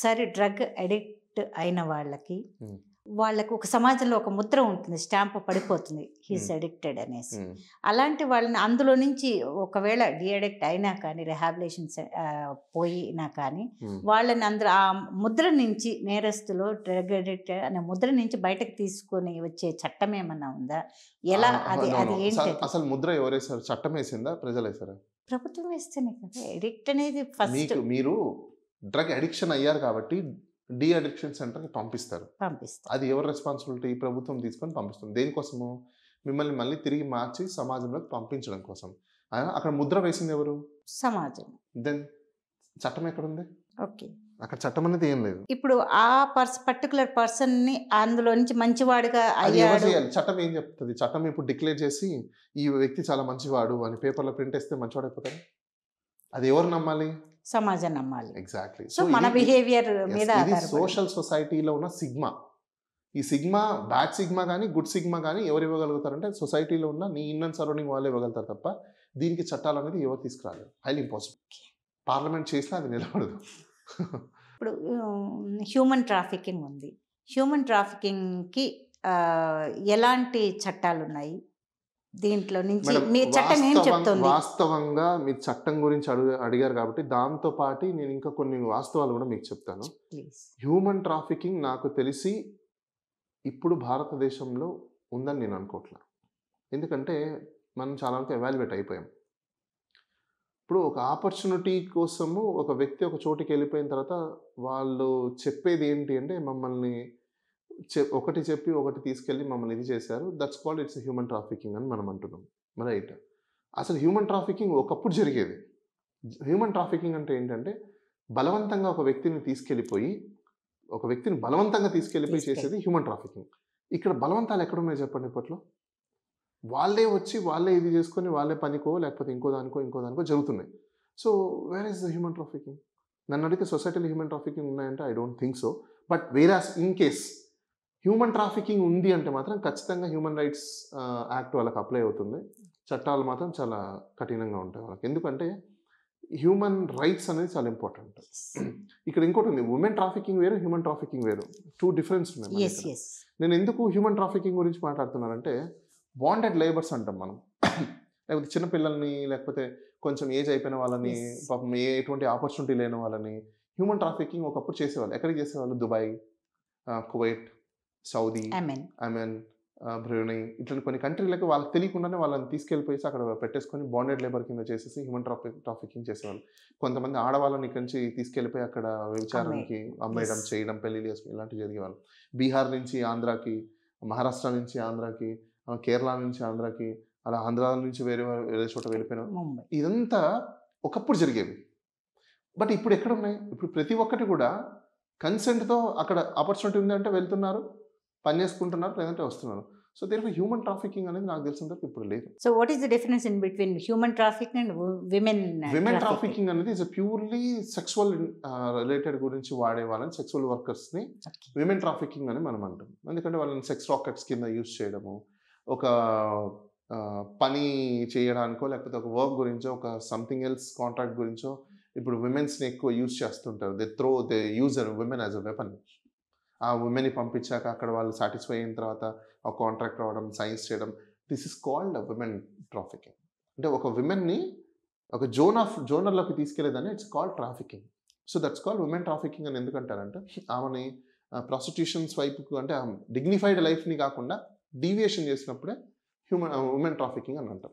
ఒకసారి drug addict అయిన వాళ్ళకి ఉమ్, వాళ్ళకు ఒక సమాజంలో ఒక ముద్ర ఉంటుంది, స్టాంప్ పడిపోతుంది, హీస్ అడిక్టెడ్ అనేసి. ఉమ్, అలాంటి వాళ్ళని అందులో నుంచి ఒకవేళ అడిక్ట్ అయినా కానీ, రిహాబిలేషన్ పోయినా కానీ ఉమ్. వాళ్ళని అందరూ ఆ ముద్ర నుంచి, నేరస్తులు డ్రగ్ అడిక్ట్ అనే ముద్ర నుంచి బయటకు తీసుకొని వచ్చే చట్టం ఏమన్నా ఉందా? ఎలా అది No, అది no. ఏంటి? అసలు ముద్ర ఎవరు వేసారు? చట్టం వేసిందా, ప్రజలు వేసారా? ప్రభుత్వం వేస్తేనే కదా ఎడిక్ట్ అనేది ఫస్ట్ మీరు డ్రగ్ అడిక్షన్ అయ్యారు కాబట్టి డి అడిక్షన్ సెంటర్కి పంపిస్తారు. పంపిస్తాం. అది ఎవరి రెస్పాన్సిబిలిటీ? ప్రభుత్వం తీసుకొని పంపిస్తుంది. దేనికోసము? మిమ్మల్ని మళ్ళీ తిరిగి మార్చి సమాజంలోకి పంపించడం కోసం. అక్కడ ముద్ర వేసింది ఎవరు? సమాజం. దెన్ చట్టం ఎక్కడుంది? ఓకే. అక్కడ చట్టం అనేది ఏం లేదు. ఇప్పుడు ఆ పర్టికులర్ పర్సన్ని అందులో నుంచి మంచివాడిగా అది ఎవరు అయ్యాడు. చేయాలి? చట్టం ఏం చెప్తుంది? చట్టం ఇప్పుడు డిక్లేర్ చేసి ఈ వ్యక్తి చాలా మంచివాడు అని పేపర్లో ప్రింట్ వేస్తే మంచివాడు అయిపోతాడు. అది ఎవరు నమ్మాలి? సమాజం నమ్మాలి. ఎగ్జాక్ట్లీ. సో మన బిహేవియర్ మీద ఇది ఆధారపడి. సోషల్ సొసైటీలో ఉన్న సిగ్మా. ఈ సిగ్మా, బ్యాడ్ సిగ్మా కానీ గుడ్ సిగ్మా కానీ ఎవరు ఇవ్వగలుగుతారంటే సొసైటీలో ఉన్న నీ ఇన్ అండ్ సరౌండింగ్ వాళ్ళే ఇవ్వగలుగుతారు తప్ప దీనికి చట్టాలు అనేది ఎవరు తీసుకురాలేదు. Highly impossible. పార్లమెంట్ చేసినా అది నిలబడదు. ఇప్పుడు హ్యూమన్ ట్రాఫికింగ్ ఉంది. హ్యూమన్ ట్రాఫికింగ్కి ఎలాంటి చట్టాలు ఉన్నాయి? దీంట్లో నుంచి మేడం, మీ చట్టం ఏం చెప్తుంది? వాస్తవంగా మీరు చట్టం గురించి అడిగారు కాబట్టి దాంతో పాటు నేను ఇంకా కొన్ని వాస్తవాలు కూడా మీకు చెప్తాను. ప్లీజ్. హ్యూమన్ ట్రాఫికింగ్ నాకు తెలిసి ఇప్పుడు భారతదేశంలో ఉందని నేను అనుకోవట్లా. ఎందుకంటే మనం చాలా వరకు ఎవాల్యుయేట్ అయిపోయాం. ఇప్పుడు ఒక ఆపర్చునిటీ కోసము ఒక వ్యక్తి ఒక చోటికి వెళ్ళిపోయిన తర్వాత వాళ్ళు చెప్పేది ఏంటి అంటే మమ్మల్ని ఒకటి చెప్పి ఒకటి తీసుకెళ్ళి మమ్మల్ని ఇది చేశారు. That's called it's human trafficking అని మనం అంటున్నాం. రైట్. అసలు హ్యూమన్ ట్రాఫికింగ్ ఒకప్పుడు జరిగేది. హ్యూమన్ ట్రాఫికింగ్ అంటే ఏంటంటే బలవంతంగా ఒక వ్యక్తిని బలవంతంగా తీసుకెళ్ళిపోయి చేసేది హ్యూమన్ ట్రాఫికింగ్. ఇక్కడ బలవంతాలు ఎక్కడున్నాయి చెప్పండి ఇప్పట్లో? వాళ్ళే వచ్చి వాళ్ళే ఇది చేసుకొని వాళ్ళే పనికో లేకపోతే ఇంకో దానికో జరుగుతున్నాయి. So where is the human trafficking? నన్ను అడిగితే సొసైటీలో హ్యూమన్ ట్రాఫికింగ్ ఉన్నాయంటే I don't think so. But వేరాస్ in case human trafficking ఉంది అంటే మాత్రం ఖచ్చితంగా హ్యూమన్ రైట్స్ యాక్ట్ వాళ్ళకి అప్లై అవుతుంది. చట్టాలు మాత్రం చాలా కఠినంగా ఉంటాయి వాళ్ళకి. ఎందుకంటే హ్యూమన్ రైట్స్ అనేది చాలా ఇంపార్టెంట్. ఇక్కడ ఇంకోటి ఉంది, ఉమెన్ ట్రాఫికింగ్ వేరు, హ్యూమన్ ట్రాఫికింగ్ వేరు. 2 డిఫరెన్స్ ఉన్నాయి. నేను ఎందుకు హ్యూమన్ ట్రాఫికింగ్ గురించి మాట్లాడుతున్నానంటే బాండెడ్ లేబర్స్ అంటాం మనం. లేకపోతే చిన్నపిల్లల్ని లేకపోతే కొంచెం ఏజ్ అయిపోయిన వాళ్ళని, పాపం ఎటువంటి ఆపర్చునిటీ లేని వాళ్ళని హ్యూమన్ ట్రాఫికింగ్ ఒకప్పుడు చేసేవాళ్ళు. ఎక్కడికి చేసేవాళ్ళు? Dubai, Kuwait, Saudi, amen, Brunei, ఇట్లా కొన్ని కంట్రీలకు వాళ్ళకి తెలియకుండానే వాళ్ళని తీసుకెళ్ళిపోయి అక్కడ పెట్టేసుకొని బాండెడ్ లేబర్ కింద చేసేసి హ్యూమన్ ట్రాఫికింగ్ చేసేవాళ్ళు. కొంతమంది ఆడవాళ్ళని ఇక్కడి నుంచి తీసుకెళ్ళిపోయి అక్కడ వ్యభిచారానికి అమ్మేయడం, చేయడం, పెళ్లిళ్ళు చేసుకుని ఇలాంటివి జరిగేవాళ్ళు. బీహార్ నుంచి ఆంధ్రాకి, మహారాష్ట్ర నుంచి ఆంధ్రాకి, కేరళ నుంచి ఆంధ్రాకి, అలా ఆంధ్ర నుంచి వేరే చోట వెళ్ళిపోయినా ఇదంతా ఒకప్పుడు జరిగేవి. బట్ ఇప్పుడు ఎక్కడ ఉన్నాయి? ఇప్పుడు ప్రతి ఒక్కటి కూడా కన్సెంట్తో అక్కడ ఆపర్చునిటీ ఉందంటే వెళ్తున్నారు, పని చేసుకుంటున్నారు, లేదంటే వస్తున్నారు. సో దేర్ హ్యూమన్ ట్రాఫికింగ్ అనేది నాకు తెలిసినంత ఇప్పుడు లేదు. So what is the difference in between human trafficking and women trafficking అనేది ఇస్ ప్యూర్లీ సెక్సువల్ రిలేటెడ్ గురించి వాడే వాళ్ళని, సెక్సువల్ వర్కర్స్ని విమెన్ ట్రాఫికింగ్ అని మనం అంటాం. ఎందుకంటే వాళ్ళని సెక్స్ రాకెట్స్ కింద యూజ్ చేయడము, ఒక పని చేయడానికో లేకపోతే ఒక వర్క్ గురించో, ఒక సంథింగ్ ఎల్స్ కాంట్రాక్ట్ గురించో ఇప్పుడు విమెన్స్ని ఎక్కువ యూజ్ చేస్తుంటారు. They use women as a weapon. ఆ ఉమెన్ని పంపించాక అక్కడ వాళ్ళు సాటిస్ఫై అయిన తర్వాత ఆ కాంట్రాక్ట్ రావడం, సైన్స్ చేయడం, this is called women trafficking. అంటే ఒక విమెన్ని ఒక జోనర్లోకి తీసుకెళ్లేదని it's called trafficking. So that's called women trafficking అని ఎందుకంటారంటే ఆమెని ప్రాస్టిట్యూషన్స్ వైపుకు, అంటే డిగ్నిఫైడ్ లైఫ్ని కాకుండా డీవియేషన్ చేసినప్పుడే ఉమెన్ ట్రాఫికింగ్ అని అంటారు.